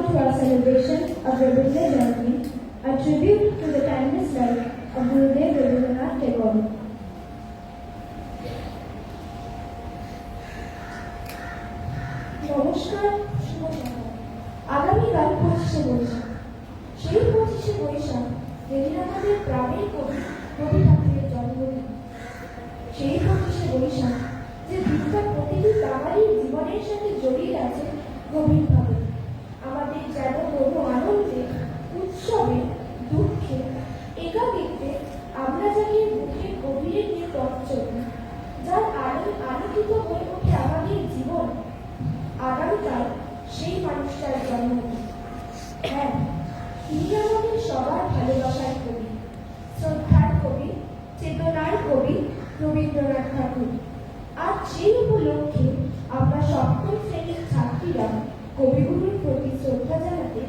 on to our celebration of Rabindra Jayanti, a tribute to the timeless life of Gurudev Rabindranath Tagore. নমস্কার, শুভ সকাল। আগামীকাল 25শে বৈশাখ। সেই 25শে বৈশাখ যেদিন আমাদের প্রাণের কবি রবি ঠাকুরের জন্মদিন। সেই 25শে বৈশাখ যে দিনটা প্রতিটি বাঙালির জীবনের সাথে জড়িয়ে আছে গভীরভাবে। আমাদের যেন কোনো আনন্দে, উৎসবে, দুঃখে, একাকিত্বে আমরা যাকে বুকের গভীরে নিয়ে পথ চলি, যার আলোকিত হয়ে ওঠে আমাদের জীবন। আগামীকাল সেই মানুষটার জন্মদিন। হ্যাঁ, তিনি আমাদের সবার ভালোবাসার কবি, শ্রদ্ধার কবি, চেতনার কবি রবীন্দ্রনাথ ঠাকুর। আজ সেই উপলক্ষে আমরা সপ্তম শ্রেণীর ছাত্রীরা কবিগুরুর প্রতি শ্রদ্ধা জানাতে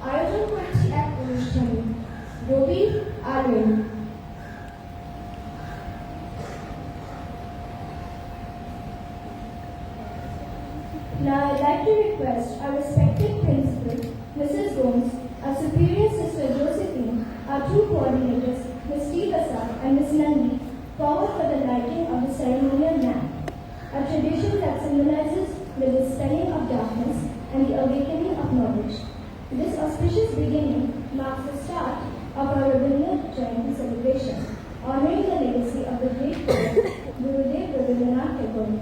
আয়োজন করেছি এক অনুষ্ঠানে, রবির আলোয়। Now I'd like to request our respected principal, Mrs. Gomes, our superior sister Josephine, our two coordinators, Ms. T. Basar and Ms. Nandi, forward for the lighting of the ceremonial lamp, a tradition that symbolizes the dispelling of darkness and the awakening of knowledge. This auspicious beginning marks the start of our Rabindranath Jayanti celebration, honoring the legacy of the great poet Gurudev Rabindranath Tagore.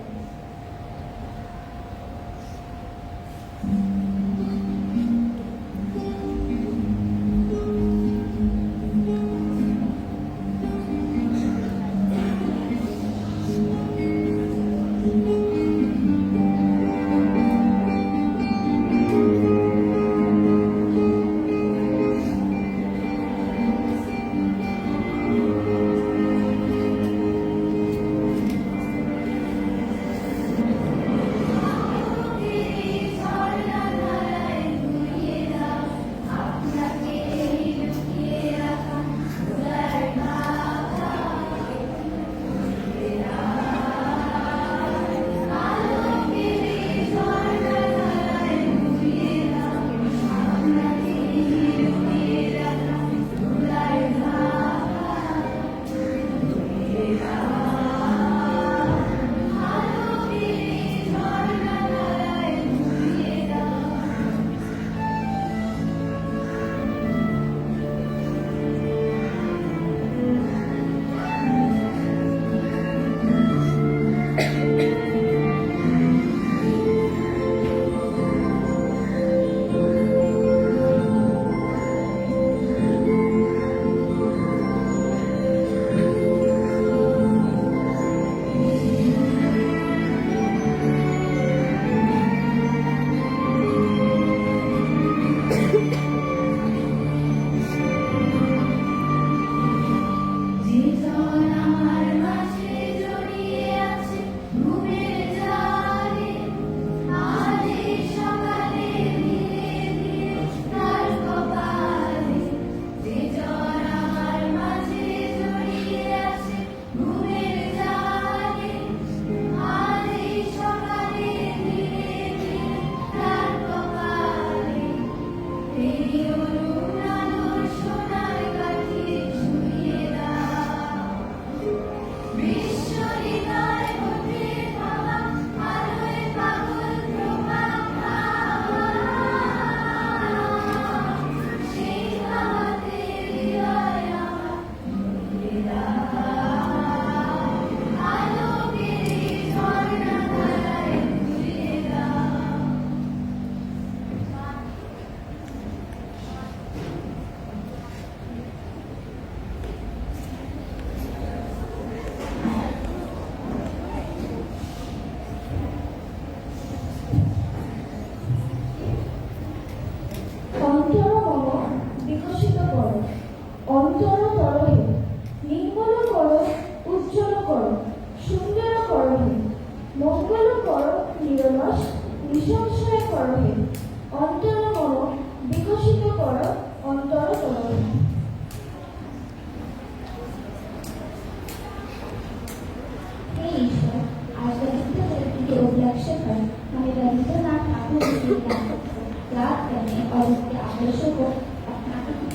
Last करने और उसके आदर्शों को अपनाने की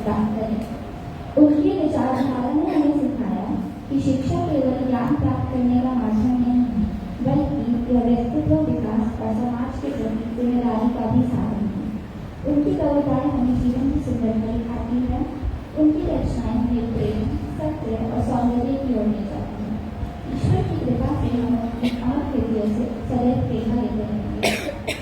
बात करें। उनकी विचारधारा ने हमें सिखाया कि शिक्षा केवल ज्ञान प्राप्त करने का माध्यम नहीं है, बल्कि यह व्यक्तित्व विकास और समाज के प्रति जिम्मेदारी का भी साधन है। उनकी कविताएं हमें जीवन की सुंदरता दिखाती है। उनकी रचनाएं हमें प्रेम, सत्य और सौंदर्य की ओर ले जाती हैं। ईश्वर की कृपा से हम अपनी अमर कृतियों से सदैव प्रेरणा लेते रहेंगे।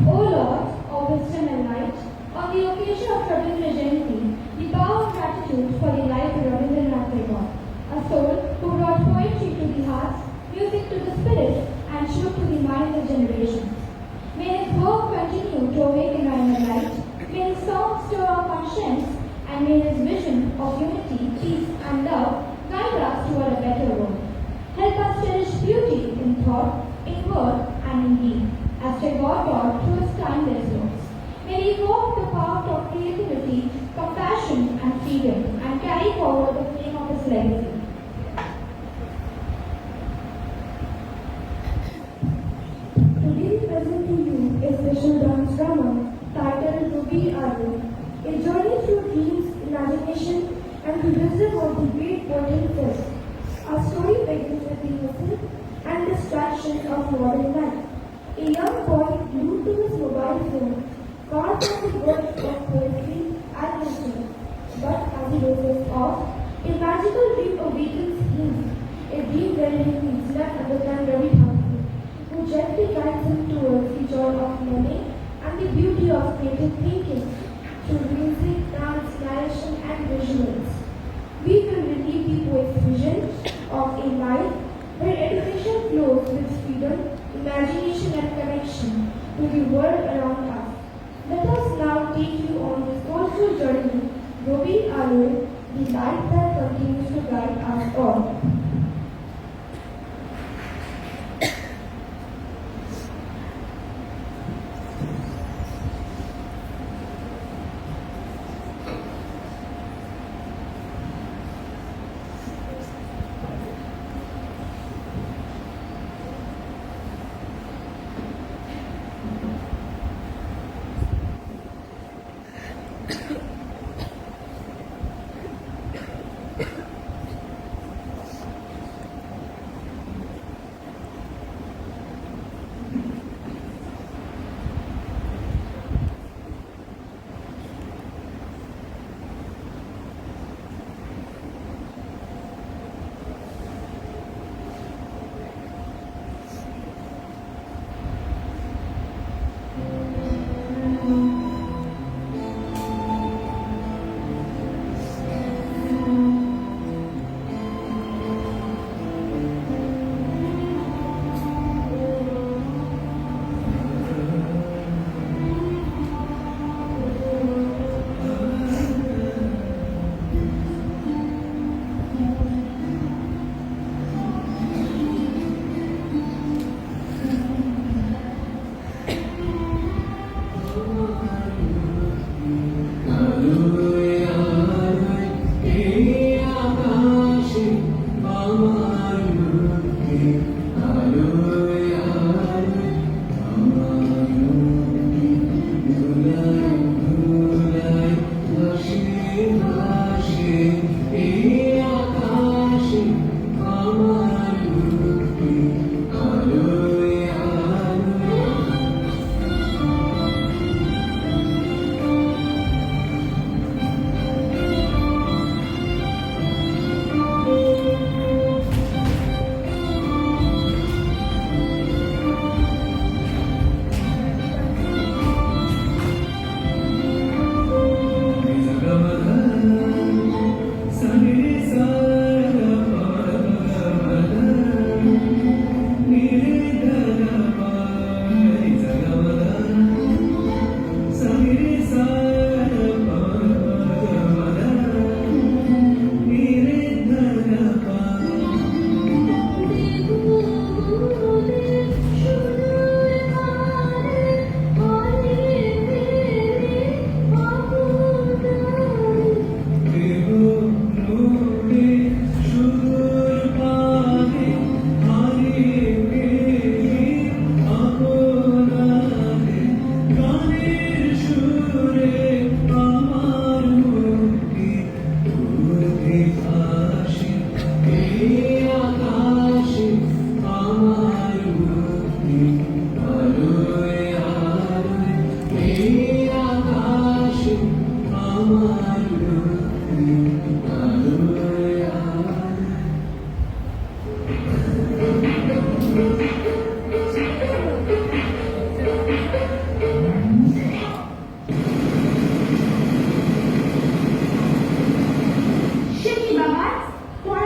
O Lord, of wisdom and light, on the occasion of Rabindra Jayanti, we bow in gratitude for the life of Rabindranath Tagore, a soul who brought poetry to the heart, music to the spirit, and truth to the minds of generations. May his work continue to awaken our inner light, may his songs stir our conscience, and may his vision of unity, peace, and love guide us toward a better world. Help us cherish beauty in thought, in word, and in deed, as Tagore taught through his timeless works. May we evoke the power of creativity, compassion, and freedom, and carry forward the flame of his legacy. Today we present to you a special dance drama titled Ruby Alu, a journey through dreams, imagination, and the wisdom of the great poet himself. Our story begins with the innocence and distractions of modern life. A young boy glued to his mobile phone calls on the words of poetry and nature. But as he dozes off, a magical dream awakens him. A dream wherein he needs not understand Ravi Thakur, who gently guides him towards the joy of learning and the beauty of creative thinking through music, dance, narration, and visuals. We will relieve the poet's vision of a life where education flows with freedom, imagination, and connection to the world around us. Let us now take you on this soulful journey, Robi Alur, the light that continues to guide us all.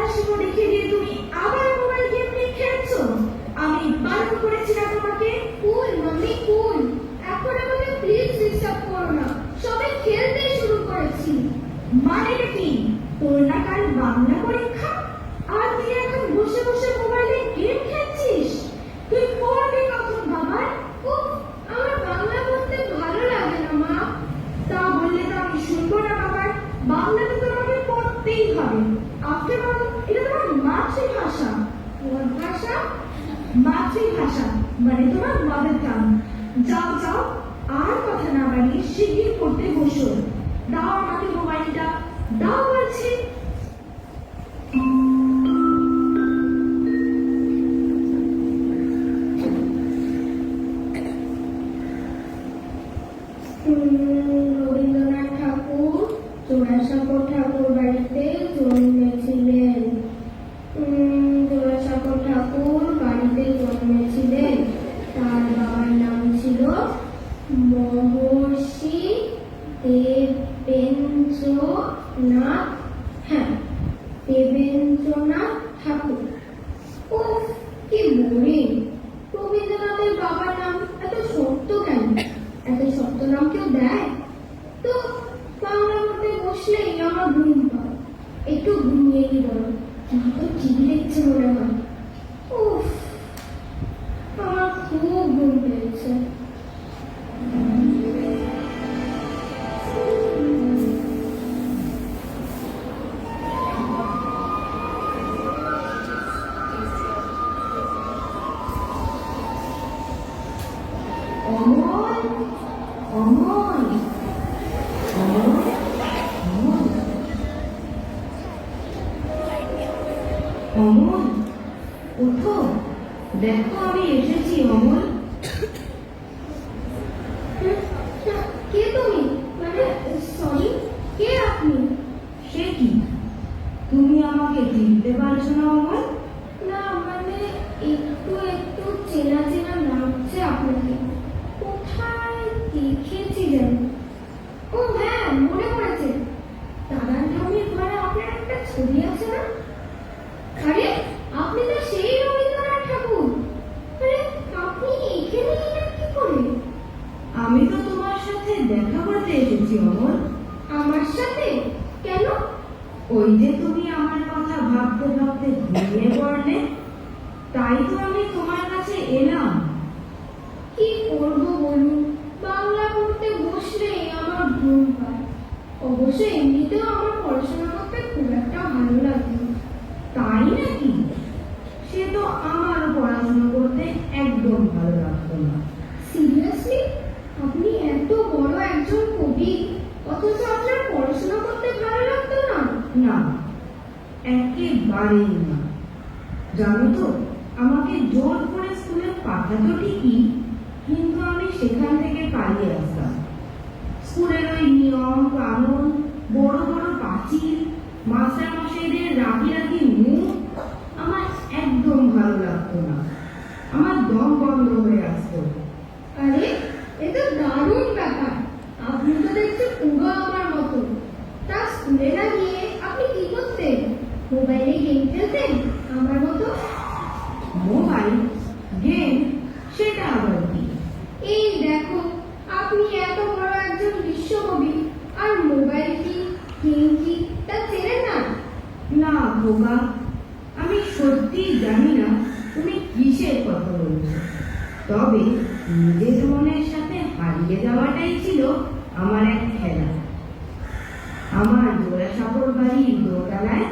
হাসিমো দেখে দিয়ে তুমি আবার mobile game নিয়ে খেলছো? আমি বারণ করেছি না তোমাকে? কুল মাম্মি কুল, এখন আমাকে প্লিজ ডিস্টার্ব করো না, সবাই খেলতে শুরু করেছি। মানেটা কি? তোর না কাল বাংলা পরীক্ষা, আর তুই এখন বসে বসে মোবাইলে গেম খেলছিস? তুই পড়বি কখন বাবা? উফ, আমার বাংলা পড়তে ভালো লাগে না মা। তা বললে তো আমি শুনবো না বাবা। বাংলা তো তোমাকে পড়তেই হবে। আফটার অল এটা তোমার মাতৃভাষা। কোন ভাষা? মাতৃভাষা মানে তোমার মাদার টাং। যাও যাও, আর কথা না বাড়িয়ে শিগগির পড়তে বসো। দাও আমাকে মোবাইলটা, দাও বলছি। রবীন্দ্রনাথ ঠাকুর জোড়াসাঁকো ঠাকুর বাড়িতে জন্মেছিলেন। জোড়াসাঁকো ঠাকুর বাড়িতে জন্মেছিলেন। তার বাবার নাম ছিল মহর্ষি দেবেন্দ্রনাথ, হ্যাঁ দেবেন্দ্রনাথ ঠাকুর। ও কি বোরিং! রবীন্দ্রনাথের বাবার নাম এত শক্ত কেন? এত শক্ত নাম কেউ দেয়? তো বাংলা পড়তে বসলেই আমার ঘুম পায়। একটু ঘুমিয়ে নি বলো, তো টিভি দেখছে মনে হয়। উফ, আমার খুব ঘুম পেয়েছে। অমল, অমল, অমল, অমল, অমল, ওঠো, দেখো আমি এসেছি। অমল, কে তুমি? মানে সরি, কে আপনি? সে কি, তুমি আমাকে চিনতে পারছো না অমল? না মানে একটু একটু চেনা চেনা লাগছে আপনাকে। কোথায় দেখেছিলেন? ও হ্যাঁ, মনে পড়েছে। দাদার ঠাম্মির ঘরে আপনার একটা ছবি আছে না? আরে আপনি তো সেই রবীন্দ্রনাথ ঠাকুর। আরে আপনি এখানে এলেন কি করে? আমি তো তোমার সাথে দেখা করতে এসেছি অমল। আমার সাথে? কেন? ওই যে তুমি আমার কথা ভাবতে ভাবতে ঘুমিয়ে পড়লে, তাই তো আমি তোমার কাছে এলাম। কি করবো বলুন, বাংলা পড়তে বসলেই আমার ঘুম পায়। অবশ্য এমনিতেও আমার পড়াশোনা করতে খুব একটা ভালো লাগে না। তাই নাকি? সে তো আমারও পড়াশোনা করতে একদম ভালো লাগতো না। সিরিয়াসলি? আপনি এত বড় একজন কবি, অথচ আপনার পড়াশোনা করতে ভালো লাগতো না? না, একেবারেই না। জানো তো, আমাকে জোর করে স্কুলে পাঠাতো ঠিকই, কিন্তু আমি সেখান থেকে পালিয়ে আসতাম। স্কুলের ওই নিয়ম কানুন, বড় বড় পাঁচিল, মাস্টার মশাইদের রাগি রাগি মুখ আমার একদম ভালো লাগতো না। আমার দম বন্ধ হয়ে আসতো। আরে এ তো দারুণ ব্যাপার, আপনি তো দেখছি পুরো আমার মতো। তা স্কুলে না গিয়ে আপনি কি করতেন? মোবাইলে গেম খেলতেন আমার মতো? মোবাইল গেম, সেটা আবার কি? এই দেখো, আপনি এত বড় একজন বিশ্বকবি, আর মোবাইল কি গেম কি তা চেনেন না? না বোকা, আমি সত্যি জানি না তুমি কিসের কথা বলছো। তবে নিজের মনের সাথে হারিয়ে যাওয়াটাই ছিল আমার এক খেলা। আমার জোড়াসাঁকোর বাড়ির দোতলায়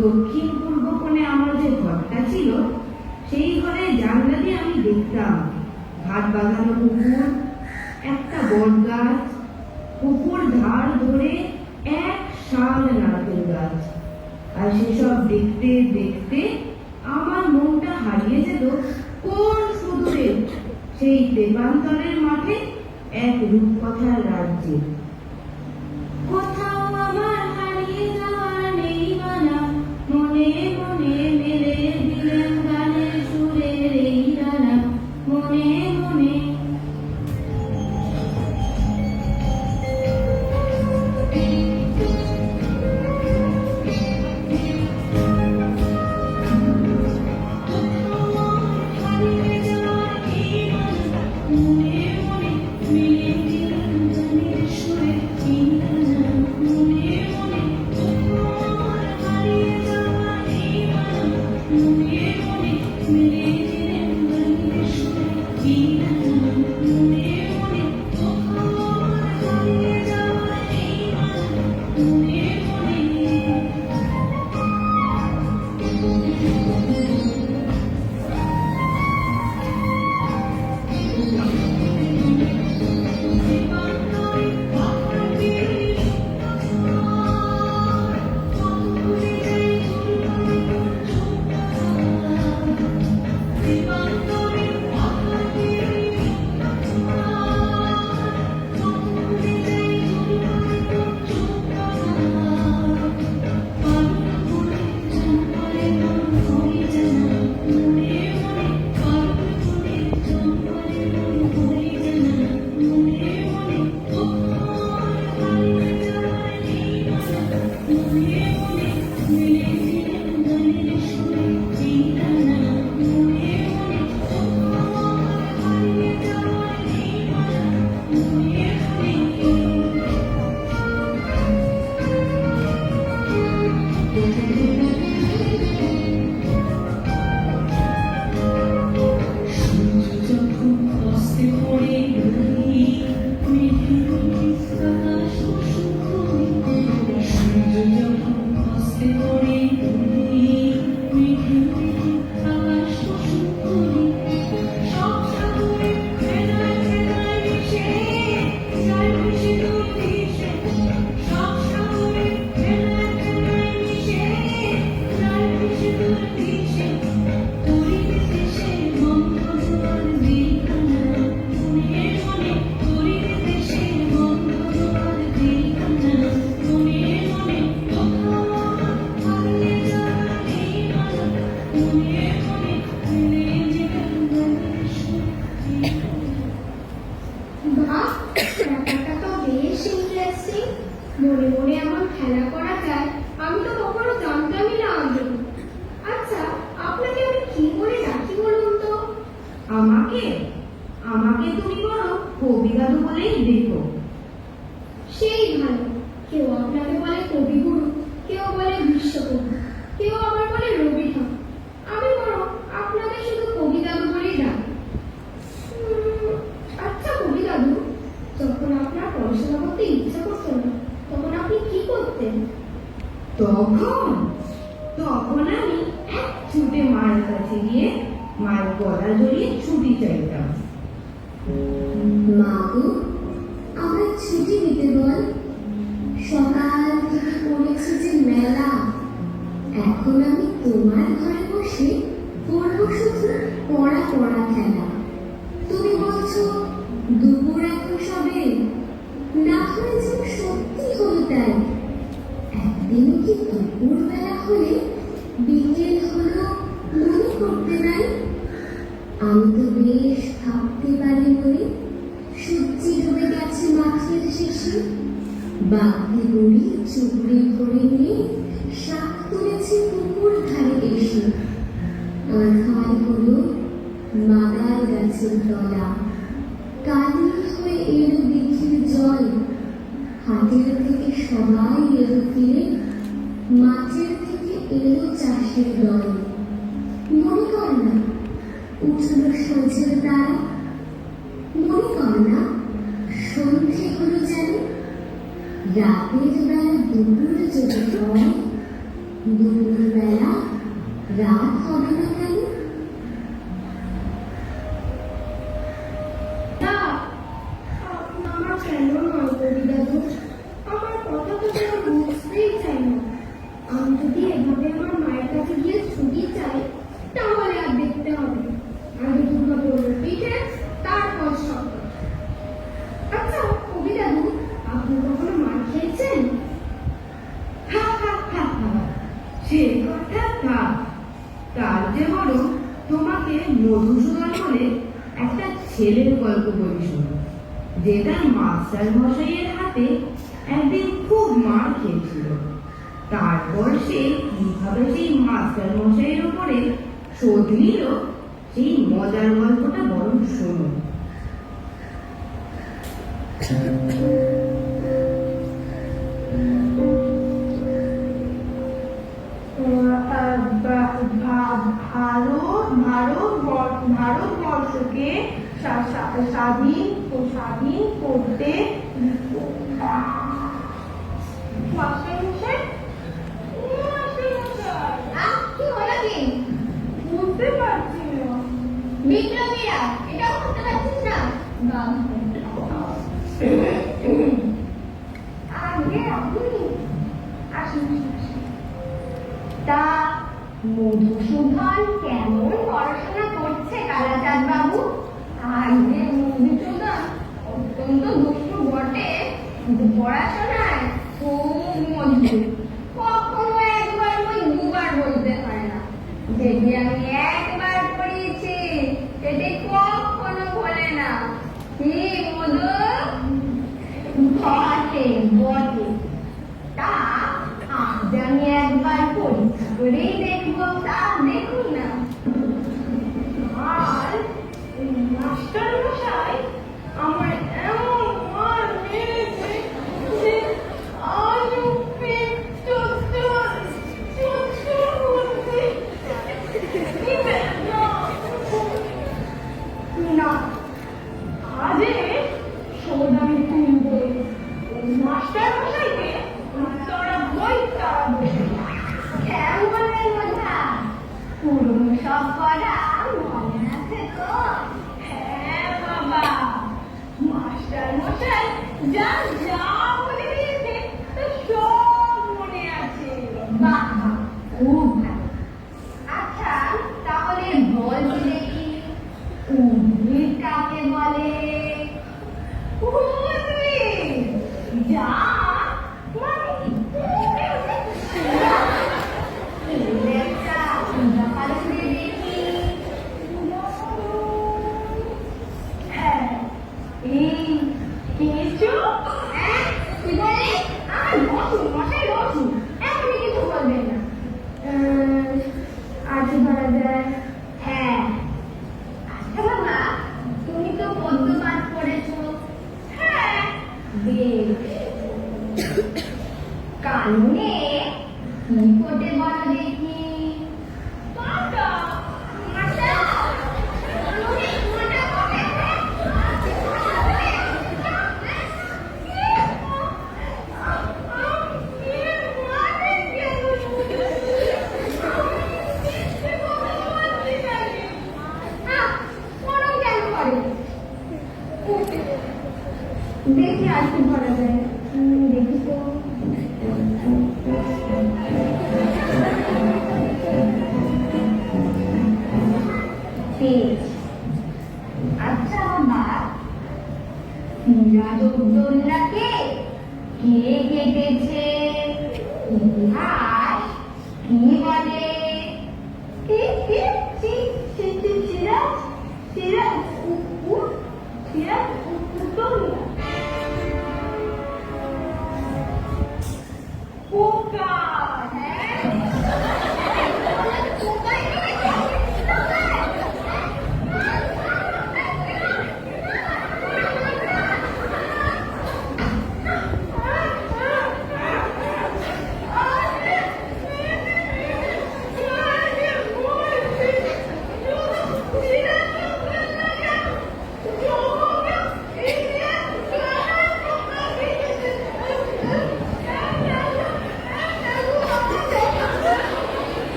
দক্ষিণ পূর্ব কোণে আমার যে ঘরটা ছিল, সেই ঘরে জানলা দিয়ে আমি দেখতাম ঘাট বাঁধানো পুকুর, একটা বট গাছ, পুকুর ধার ধরে এক শাল নারকেল গাছ। আর সেসব দেখতে দেখতে আমার মনটা হারিয়ে যেত কোন সুদূরে সেই দেবান্তরের মাঠে এক রূপকথার রাজ্যে। কোথাও আমার হারিয়ে যাওয়ার নেই মানা, মনে মনে মেলে দিলেন গানের সুরের এই ডানা, মনে মনে। দাদু বলেই দেখো। সেই ভালো। কেউ আপনাকে বলে কবিগুরু, কেউ বলে বিশ্বকবি, কেউ আবার বলে রবি ঠাকুর। আমি বরং আপনাকে শুধু কবি দাদু বলেই ডাকি। আচ্ছা কবি দাদু, যখন আপনার পড়াশোনা করতে ইচ্ছা করতো না, তখন আপনি কি করতেন? তখন তখন আমি এক ছুটে মায়ের কাছে গিয়ে মায়ের গলা জড়িয়ে ছুটি চাইতাম। মা গো, আমার ছুটি দিতে বল। সকাল থেকে পড়েছি যে মেলা, এখন আমি তোমার ঘরে বসে পড়বো শুধু পড়া পড়া খেলা। তুমি বলছো দুপুর এখন সবে, না হয় যেন সত্যি হলো তাই। একদিনও কি দুপুর বেলা হলে বিকেল হলো মনে করতে নাই? আমি তো বেশ থাকতে পারি বলে সূর্যি ডুবে গেছে মাঠের শেষে, বাঘে গড়ি চুপড়ে করে নিয়ে শাক তুলেছে পুকুর ধারে এসে। আধার হলো মাদার গাছের তলা, কালি হয়ে এলো দিঘির জল। হাটের থেকে সবাই এলো ফিরে, মাঠের থেকে এলো চাষের দল। মনে কর না উঠল সূর্যের তারা, মনে কর না সন্ধে হলো যেন। রাতের বেলা দুপুর যদি হয়, দুপুর বেলা রাত হবে না কেন? না, আমার কেন নয় কবি দাদু, আমার কথা তো কেউ বুঝতেই চাই না। আমি যদি এভাবে আমার মায়ের কাছে গিয়ে ছুটি চাই, তাহলে আর দেখতে হবে না। আগে দুর্গা পড়বে পিঠে, তারপর সব। আচ্ছা কবি দাদু, আপনি কখনো মার খেয়েছেন? হা হা হা হা, সে কথা থাক। তার যে বড় তোমাকে মধুসূদন বলে একটা ছেলের গল্প বলি শোনো, যে তার মাস্টার মশাইয়ের হাতে একদিন খুব মার খেয়েছিল। তারপর সে কিভাবে সেই মাস্টার মশাইয়ের উপরে শোধ নিল, সেই মজার গল্পটা বরং শোনো। ভারতবর্ষকে স্বাধীন করতে কি হলো কি? বুঝতে পারছি না। বিপ্লবীরা, এটাও করতে পারছিস না? আগে আপনি আসুন। তা মধুসূদন কেমন পড়াশোনা করছে কালাচাঁদ বাবু? আগে মধুসূদন অত্যন্ত দুষ্টু বটে, কিন্তু পড়াশোনায় খুব মজবুত। কখনো একবার বই দুবার বলতে হয় না। যেটি আমি একবার পড়িয়েছি সেটি কখনো ভোলে না। কি মধু? বটে বটে। তা আজ আমি একবার পরীক্ষা করেই দেখবো। তা দেখুন না। আর মাস্টার মশাই আমার এমন মার মেরেছে যে আজও পেট চচ্চর করছে। না, আজে শোধ আমি তুলবই। মাস্টার মশাইকে তোরা বই তাড়াবো। কেমন মজা, পুরনো সব করা মনে আছে তো? হ্যাঁ বাবা, মাস্টার মশাই যা যা বলে দিয়েছে তা সব মনে আছে। বাহ, খুব ভালো। আচ্ছা তাহলে বল দেখি, উদ্ভিদ কাকে বলে? উদ্ভিদ যা মানে হ্যাঁ, এই কিছু তুই বলে আমার বসুন মশাই বসুন, এখনই কিছু বলবেন না। আর কি বলা যায়? হ্যাঁ, আচ্ছা বাবা, তুমি তো পদ্য পাঠ করেছো, আগুনে কি ফোটে বলো দেখি? কাঁটা, কাঁটা, আগুনে কাঁটা ফোটে। দেখি আর কি ভরা যায়। দেখি তো। পেজ। আচ্ছা আমার সিরাজউদ্দৌলাকে কে কেটেছে? ইতিহাস কি বলে? সিরাজ সিরাজ সিরাজ উদ্দৌলা। পোকা।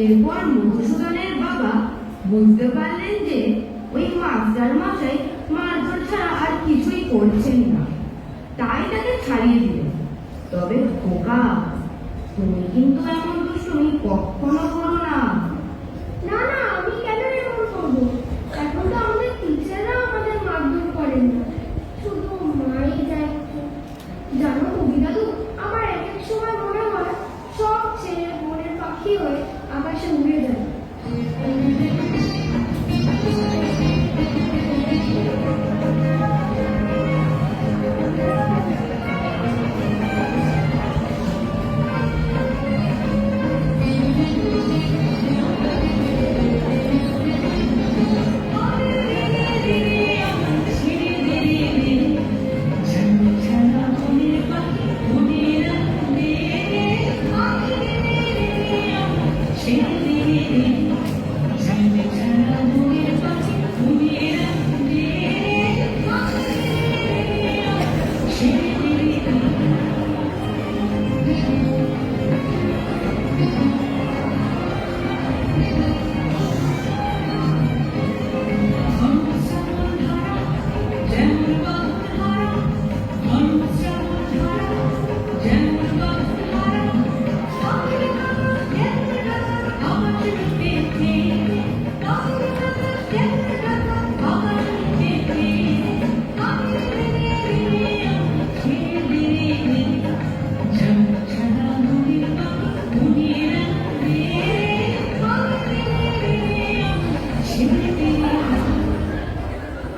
এরপর মধুসূদনের বাবা বুঝতে পারলেন যে ওই মাস্টার মশাই মারধর ছাড়া আর কিছুই করছেন না, তাই তাকে ছাড়িয়ে দিলেন। তবে খোকা, তুমি কিন্তু এমন দুষ্টুমি কখনো করো না। না না, আমি কেন এমন করবো? এখন তো আমাদের টিচাররা আমাদের মারধর করেন না, শুধু মাই যায়। জানো কবি দাদু, আমার এক এক সময় মনে হয় সব ছেড়ে মনের পাখি হয়ে আকাশে উড়ে যায়।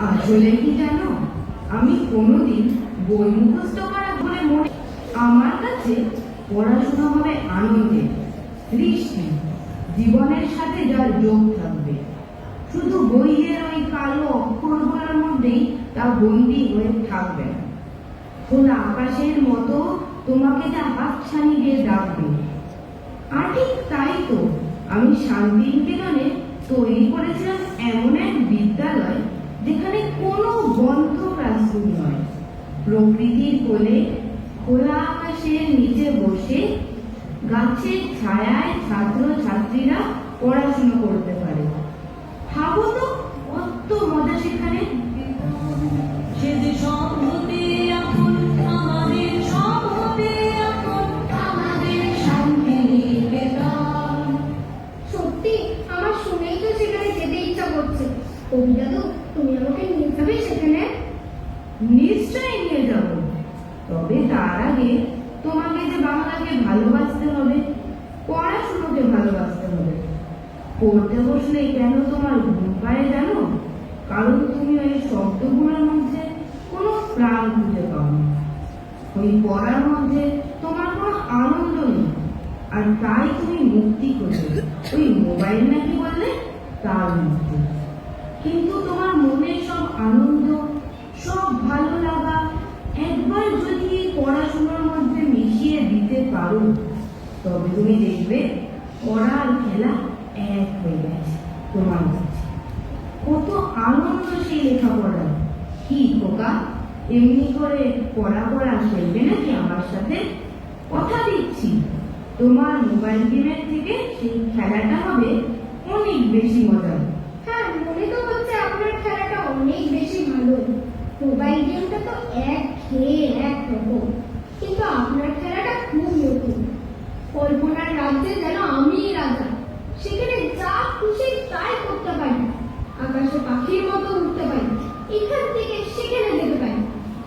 আসলে কি জানো, আমি কোনোদিন বই মুখস্থ করা বলে মনে, আমার কাছে পড়াশোনা হবে আনন্দের, সৃষ্টি, জীবনের সাথে যার যোগ থাকবে। শুধু বইয়ের ওই কালো অক্ষরগুলোর মধ্যেই তা বন্দি হয়ে থাকবে না। খোলা আকাশের মতো তোমাকে যা হাতছানি দিয়ে ডাকবে। আর ঠিক তাই তো আমি শান্তিনিকেতনে তৈরি করেছিলাম এমন এক বিদ্যালয় যেখানে কোনো বন্ধ ক্লাসরুম নয়, প্রকৃতির কোলে খোলা আকাশের নিচে বসে গাছের ছায়ায় ছাত্র ছাত্রীরা পড়াশুনো করতে পারে। ভাবো তো কত মজা সেখানে। সে যে সম্মতি এখন আমাদের সম্মতি এখন আমাদের শান্তিনিকেতন। সত্যি আমার শুনেই তো সেখানে যেতে ইচ্ছা করছে। কবি দাদু, তুমি আমাকে নিয়ে যাবে সেখানে? নিশ্চয়ই নিয়ে যাব, তবে তার আগে তোমাকে যে বাংলাকে ভালোবাসতে হবে, পড়াশুনোকে ভালোবাসতে হবে। পড়তে বসলে কেন তোমার ঘুম পায় জানো? কারণ তুমি ওই শব্দগুলোর মধ্যে কোনো প্রাণ খুঁজে পাও না। ওই পড়ার মধ্যে তোমার কোনো আনন্দ নেই, আর তাই তুমি মুক্তি খোঁজো ওই মোবাইল নাকি বললে তার মধ্যে। কিন্তু তোমার মনে সব আনন্দ, সব ভালো লাগা একবার যদি এই পড়াশোনার মধ্যে মিশিয়ে দিতে পারো, তবে তুমি দেখবে পড়া আর খেলা এক হয়ে গেছে তোমার কাছে। কত আনন্দ সেই লেখাপড়া। কি খোকা, এমনি করে পড়া খেলবে নাকি আমার সাথে? কথা দিচ্ছি তোমার মোবাইল গেমের থেকে সেই খেলাটা হবে অনেক বেশি মজার। হ্যাঁ, মনে তো হচ্ছে আপনার খেলাটা অনেক বেশি ভালো। মোবাইল গেমটা তো একরকম, কিন্তু আপনার খেলাটা খুব নতুন। কল্পনার রাজ্যে যেন আমিই রাজা, সেখানে যা খুশি তাই করতে পারি। আকাশে পাখির মতো উঠতে পারি, এখান থেকে সেখানে যেতে পারি,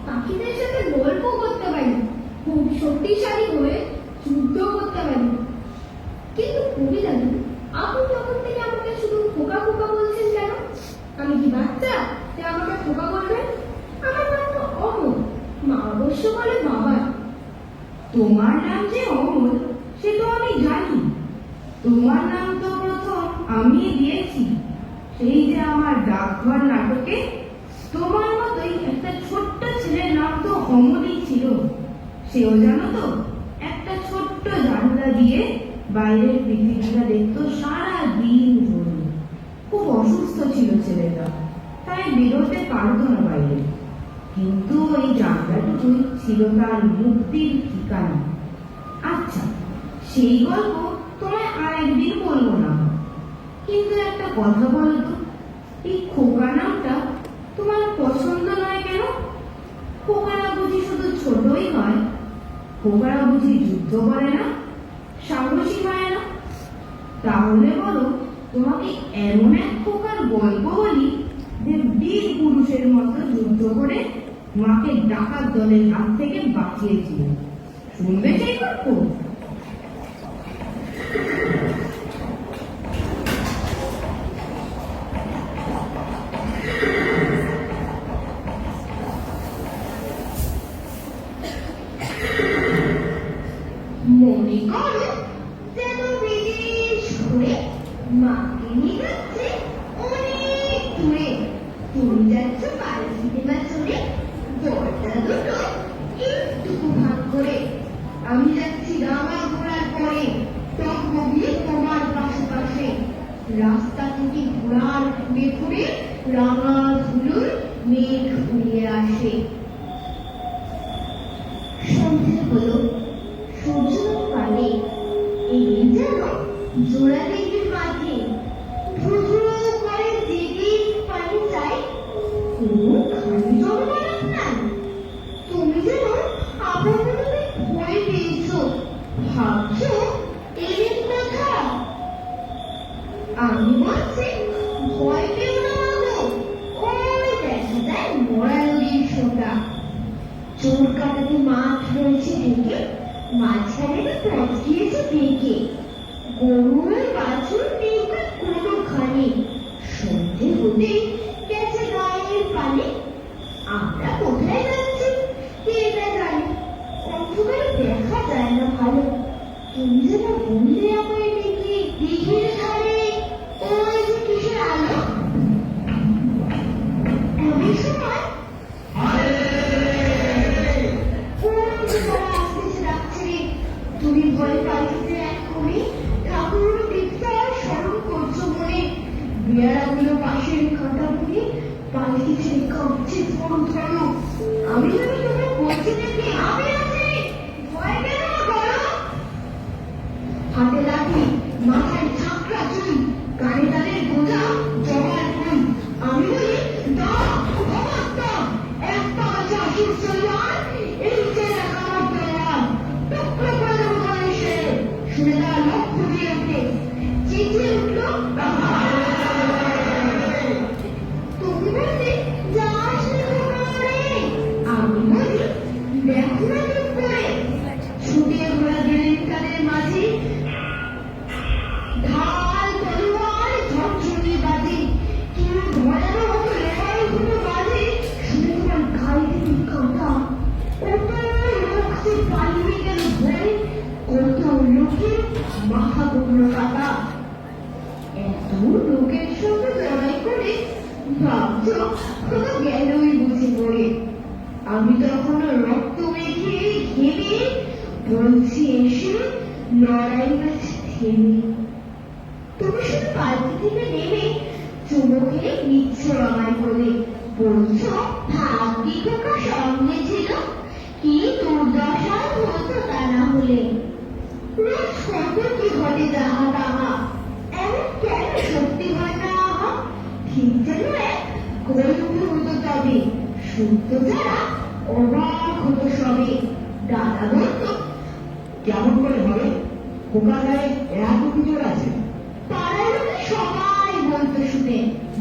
পাখিদের সাথে গল্প করতে পারি, খুব শক্তিশালী হয়ে যুদ্ধ করতে পারি। কিন্তু কবি দাদু, আপনি তখন থেকে আমাকে শুধু খোকা খোকা বলছেন কেন? আমি কি বাচ্চা যে আমাকে খোকা বলবেন? আমার নাম তো অমর, মা অবশ্য বলে বাবা। তোমার নাম যে অমর সে তো আমি জানি। তোমার নাম তো প্রথম আমি দিয়েছি, সেই যে আমার ডাকঘর নাটকে তোমার মতোই একটা ছোট্ট ছেলের নাম তো অমরই ছিল। সেও জানো তো, একটা ছোট্ট জানলা দিয়ে বাইরের পৃথিবীটা দেখতো সারা দিন ধরে। খুব অসুস্থ ছিল ছেলেটা, তাই বেরোতে পারতো না বাইরে, কিন্তু ওই জানলাটুকুই ছিল তার মুক্তির ঠিকানা। আচ্ছা, সেই গল্প তোমায় আরেকদিন বলবো না, কিন্তু একটা কথা বলো তো, এই খোকা নামটা তোমার পছন্দ নয় কেন? খোকারা বুঝি শুধু ছোটই হয়? খোকারা বুঝি যুদ্ধ করে না, সাহসী হয় না? তাহলে বলো, তোমাকে এমন এক খোকার গল্প বলি যে বীর পুরুষের মতো যুদ্ধ করে মাকে ডাকাত দলের হাত থেকে বাঁচিয়েছিল। শুনবে সেই গল্প? মনে করো যেন বিদেশ ঘুরে মাকে নিয়ে যাচ্ছে অনেক দূরে। তুমি যাচ্ছ পালকিতে বা চড়ে, দরজা দুটো একটুকু ভাগ করে। আমি যাচ্ছি রাঙা ঘোড়ার পরে, টকবগিয়ে তোমার পাশে পাশে। রাস্তা থেকে ঘোড়ার ঘুরে ঘুরে রাঙা ধুলোর মেঘ ঘুরিয়ে আসে। সন্ধে হলো, সূর্য পারে, এই যেন জোড়া দিঘির মাঝে ঠুঠুরো করে দিঘির পানি চাই, কোনো খালি জলবায়ু নাই। তুমি যেন আবহাওয়াতে ভয় পেয়েছো, ভাবছো এর কথা। আমি বলছি ভয় পেও না বাবু, ওই দেখা যায় মরা নদীর সোটা। চোর কাটাতে মাছ রয়েছে ঢেকে, মাঝখানে পথ গিয়েছে বেঁকে। গরুর বাছুর নেই কোনোখানে, সন্ধে হতে গেছে গায়ের পানি। আমরা কোথায় যাচ্ছি কে তা জানি, অন্ধকারে দেখা যায় না ভালো। তুমি যেন বললে আমায় ডেকে দিঘির ধারে ওই যে কিসের আলো। এমন সময় তুমি ভয় পাইতে এক করি, ঠাকুর দেখতে স্মরণ করছো মনে। বিয়ারাগুলো পাশের খাতা বুকে পালকি ছেড়ে কাঁপছে বড় ধরো। আমি যেন তোমরা বলছি দেখে আমি আছি, ভয় কেন করো? হাতে লাঠি, মাথায় ঝাঁকড়া চুল, কানে তাদের গোজা, জমার ফুল। আমি বলি দাও, অবাক দাও, একটা আছে আসুর চলার, এই যে আমার দয়াল। টুকরো করে দেবো কানে সে, শুনে তারা লক্ষ্য দিয়ে ওঠে, চেঁচিয়ে উঠলো। তুমি বলতে যাস আমি বলি দেখো না চুপ করে। ছুটে ঘোরা গেলেন তাদের মাঝে, ঢাল তলোয়ার ঝকঝকে বাজে। কেউ ভয়ানো হতো লেবারগুলো বাজে, শুনে তোমার গায়ে থেকে কাঁটা। কত লোক সে পালিয়ে গেল ভয়ে, কত লোকে মাথা পড়লো কাটা। এত লোকের সঙ্গে লড়াই করে গেলই বুঝে পড়ে। আমি তখন রক্ত মেখে ঘেমে বলছি এসে লড়াই গাছে থেমে। তুমি শুধু বাড়ি থেকে নেমে চুমো খেয়ে নিচ্ছ আমায় বলে, বলছো ভাগ্যি খোকা সঙ্গে ছিল, কি দুর্দশায় হতো তা না হলে। রোজ কত কি ঘটে যাহা তাহা, এমন কেন সত্যি হয় না আহা। ঠিক যেন এক গল্প হতো তবে, শুনত যারা অবাক হতো সবে। দাদা বলতো, কেমন করে হবে? খোকার গায়ে এত কিছু আছে। পাড়ার লোকে সবাই বলতো শুনে,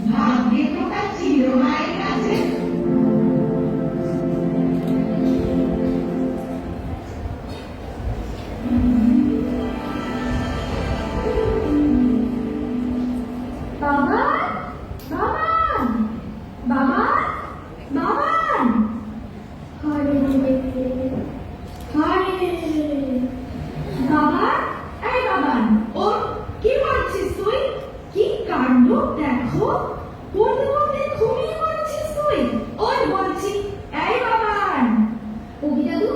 ভাগ্যে খোকা ছিল মায়ের কাছে। বাবান, বাবান, বাবান, বাবান। হারে হারে বাবান, এই বাবান, ও কি করছিস তুই? কি কাণ্ড দেখো, পড়তে পড়তে ঘুমিয়ে পড়ছিস তুই। ওই বলছি, এই বাবান। কবি দাদু,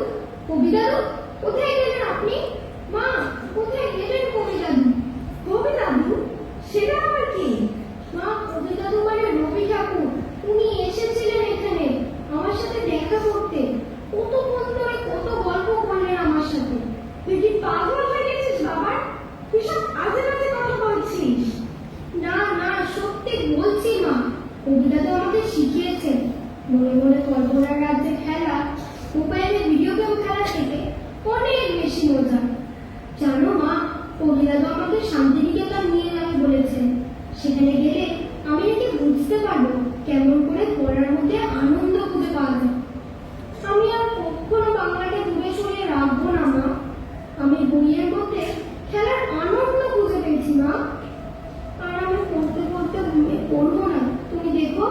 কবি দাদু, কোথায় গেলেন আপনি? মা, কোথায় গেলেন কবি দাদু? কবি দাদু, সেটা আবার কি? মা, কবি দাদু মানে রবি ঠাকুর, উনি এসেছিলেন এখানে আমার সাথে দেখা করতে। কতক্ষণ ধরে কত গল্প করলেন আমার সাথে। তুই কি পাগল হয়ে গেছিস বাবা? তুই সব আজে বাজে কথা বলছিস। না না, সত্যি বলছি মা, কবি দাদু আমাকে শিখিয়েছেন মনে মনে কল্পনার রাজ্যে খেলা মোবাইলে ভিডিও গেম খেলা থেকে অনেক বেশি মজা। জানো মা, কবি দাদু আমাকে শান্তিনিকেতন নিয়ে যাবে বলেছেন। সেখানে গেলে আমি নাকি বুঝতে পারবো কেমন করে পড়ার মধ্যে আনন্দ খুঁজে পাওয়া যায়। আমি আর কখনো বাংলাকে দূরে সরিয়ে রাখবো না মা। আমি বইয়ের মধ্যে খেলার আনন্দ খুঁজে পেয়েছি মা। আর আমি পড়তে পড়তে ঘুমিয়ে পড়বো না, তুমি দেখো।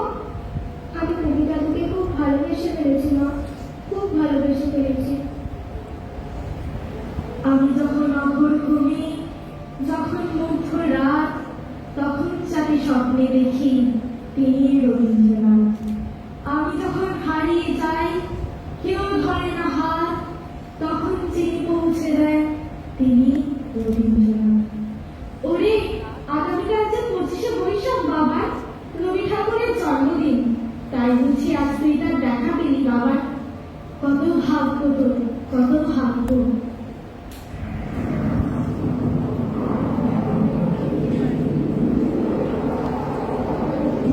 আমি কবি দাদুকে খুব ভালোবেসে ফেলেছি মা, খুব ভালোবেসে ফেলেছি। আমি যখন অঘোর ঘুমি, যখন মুগ্ধ রাত, তখন যাকে স্বপ্নে দেখি তিনি রবীন্দ্রনাথ। আমি যখন হারিয়ে যাই, কেউ ধরে না হাত, তখন যিনি পৌঁছে দেয় তিনি রবীন্দ্রনাথ। ওরে, আগামীকাল যে 25শে বৈশাখ বাবা, রবি ঠাকুরের জন্মদিন। তাই বুঝি আজ তুই তার দেখা পেলি বাবা। কত ভাগ্য তোর, কত ভাগ্য।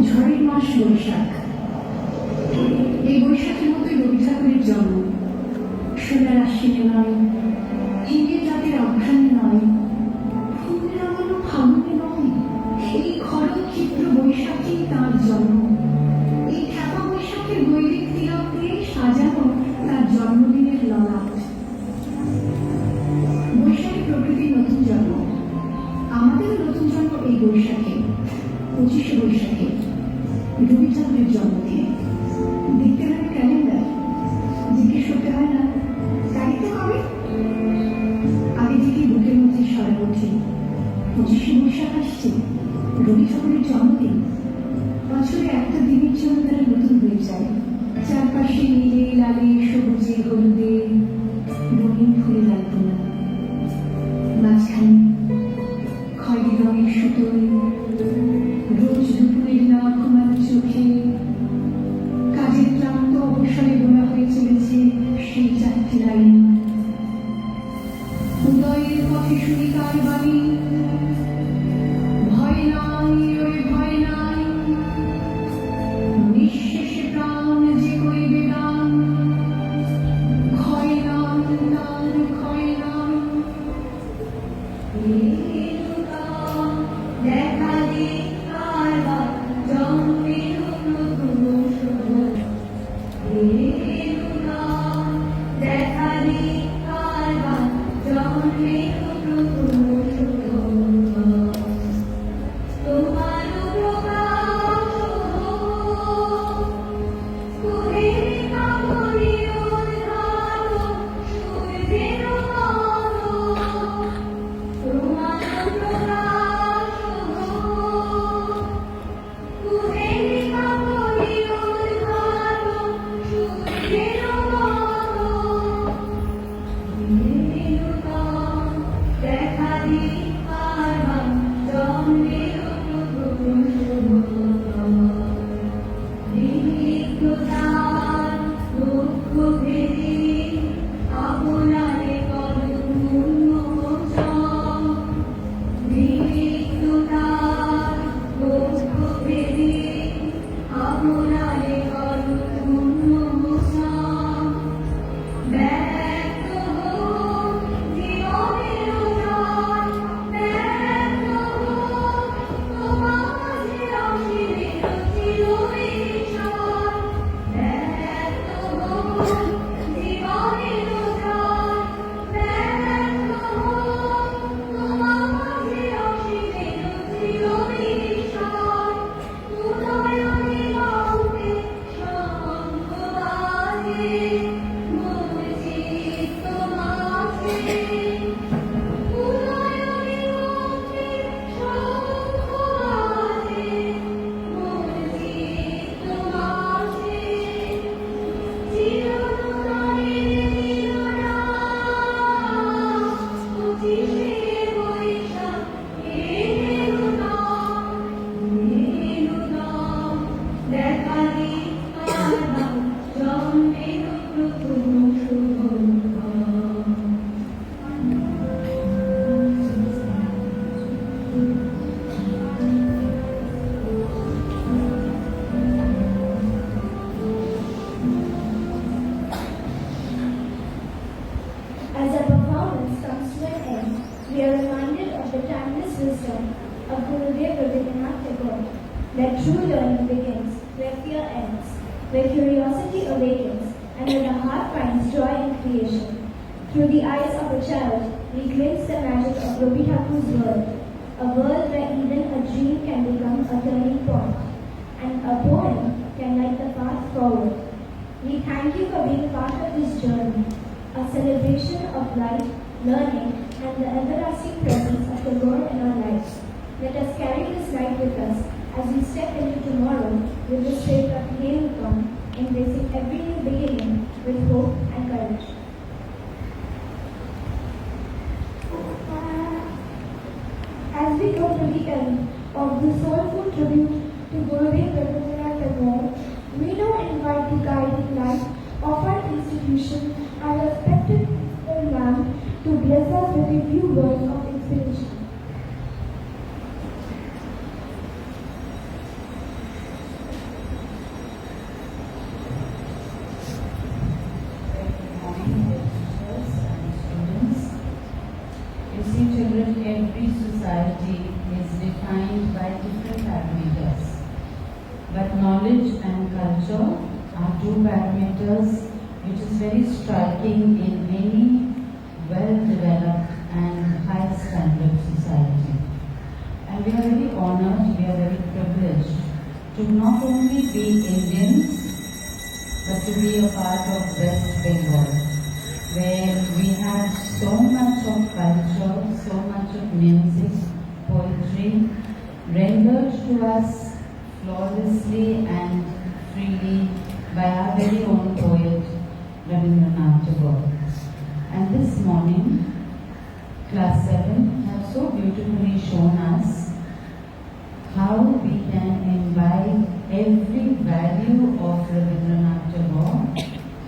ঝড়ের মাস বৈশাখ। এই বৈশাখের মতোই রবি ঠাকুরের জন্ম। সোনার আশ্বিনে নয়, হিন্দি জাতির অঘ্রাণে নয়, ফুলের আলো ফাগুনে নয়, এই খড়গ ক্ষিপ্র বৈশাখী তাঁর জন্ম। এই খ্যাপা বৈশাখের গৈরিক তিলক দিয়ে সাজানো তার জন্মদিনের ললাট। বৈশাখী প্রকৃতির নতুন জন্ম, আমাদেরও নতুন জন্ম এই বৈশাখে, 25শে বৈশাখে, রবি ঠাকুরের জন্মদিনে। দেখতে হবে ক্যালেন্ডার, জিজ্ঞেস করতে হয় না তারিখ তো কবে। আগে থেকেই বুকের মধ্যে স্বরে ওঠে, 25শে বৈশাখ আসছে, রবি ঠাকুরের জন্মদিন। বছরে একটা দিনের জন্য তারা নতুন হয়ে যায়। চারপাশে নীলে লালে সবুজে হলুদে রঙিন ফুলের আলপনা, মাঝখানে খয়েরি রঙের সুতোয় রোজ দুপুরের না ঘুমানো চোখে কাজের ক্লান্ত অবসরে বোনা হয়ে চলেছে সেই 4টি লাইন। উদয়ের পথে শুনি তার বাণী, ভয় নাই ওরে ভয় নাই, নিঃশেষে প্রাণ যে করিবে দান, ক্ষয় নাই তার ক্ষয় নাই। দেখা দিই কারবার জন্মের নতুন শুভ, দেখা দিই কারবার জন্মের নতুন শুভ। ভেদি আপনারে করুণ মোচন বিবিধতার দুঃখ ভেদি আপনারে করুণ মোচন ব্যক্ত হোক জীবনের উজান ব্যক্ত হোক তোমার অসীমের চিরবিশাল ব্যক্ত হোক জীবনের উজান ব্যক্ত হোক তোমার অসীমের চিরবিশাল উদয়নে বাহুতে শঙ্খ বাজে মসজিদ তোমাকে উদয়নে বাহুতে শঙ্খ বাজে মসজিদ তোমাকে চিরদিনের চিরনা 25শে বৈশাখ এলো না দেখা দিই কারণ জন্মের প্রথম Shubhankar As our performance comes to an end, we are reminded of the timeless wisdom of Gurudev Rabindranath Tagore, that true learning begins where fear ends, where curiosity awakens, and where the heart finds joy in creation. Through the eyes of a child, we glimpse the magic of Gopi Thakur's world, a world where even a dream can become a turning point, and a poem can light the path forward. We thank you for being part of this journey, a celebration of life, learning, and the everlasting presence of the Lord in our lives. Let us carry this light with us as we step into tomorrow with the spirit of He will come, embracing every new beginning with hope and courage. As we go to the end of the soulful tribute to Gurudev Rabindranath Tagore, we now invite the guiding light of our institution, our respected Imam, to bless us with a few words of inspiration. Good morning, teachers and students. You see, children, every society is defined by different parameters. But knowledge and culture are two parameters which is very striking in any well-developed and high-standard society. And we are very honored, we are very privileged to not only be Indians, but to be a part of West Bengal, where we have so much of culture, so much of music, poetry, rendered to us flawlessly and freely by our very own poet, Rabindranath Tagore. And this morning, Class 7 have so beautifully shown us how we can imbibe every value of Rabindranath Tagore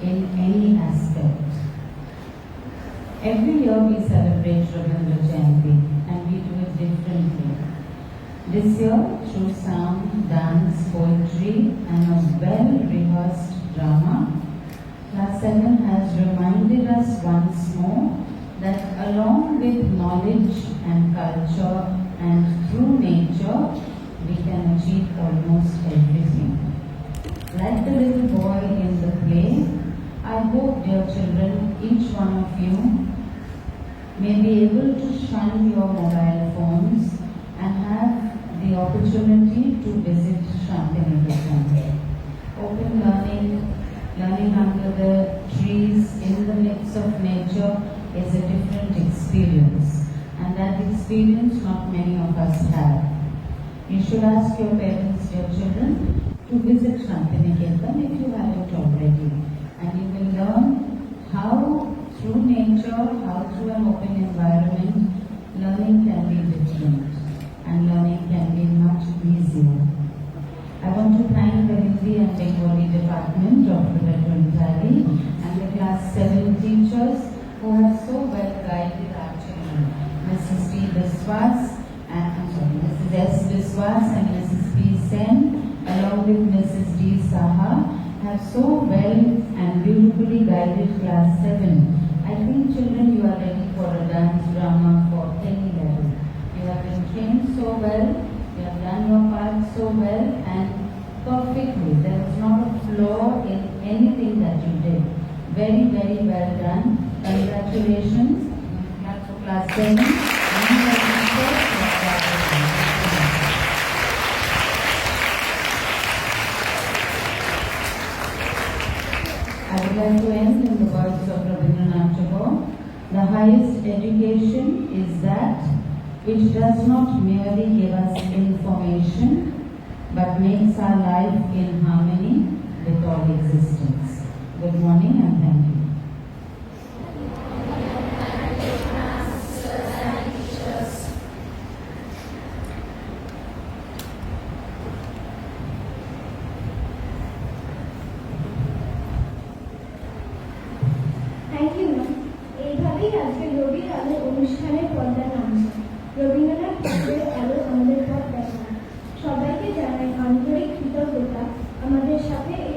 in any aspect. Every year we celebrate Rabindra Jayanti and we do it differently. This year, through sound, dance, poetry and a well-rehearsed drama, Class 7 has reminded us once more that along with knowledge and culture and through nature, we can achieve almost everything. Like the little boy in the play, I hope, dear children, each one of you may be able to shun your mobile phones and have the opportunity to visit Shantiniketan. Open learning, learning under the trees in the midst of nature is a different experience, and that experience not many of us have. You should ask your parents, dear children, to visit Shantiniketan if you haven't already, and you will learn how through nature, how through an open environment, learning can be different and learning can be much easier. I want to thank the Hindi and Bengali department of the Veteran Valley and Biswas and Mrs. P. Sen, along with Mrs. D. Saha, have so well and beautifully guided class 7. I think children, you are ready for a dance drama for any level. You have been trained so well, you have done your part so well and perfectly. There was not a flaw in anything that you did. Very, very well done. Congratulations. Class for class 7. And you are the first for class 7. I would like to end in the words of Rabindranath Tagore. The highest education is that which does not merely give us information, but makes our life in harmony with all existence. Good morning and thank you. Thank you ma'am. এইভাবেই আজকে রবির আলোর অনুষ্ঠানের পর্দা নামছে। রবীন্দ্রনাথ ঠাকুরের আলো আমাদের পথ দেখা। সবাইকে জানাই আন্তরিক কৃতজ্ঞতা আমাদের সাথে এই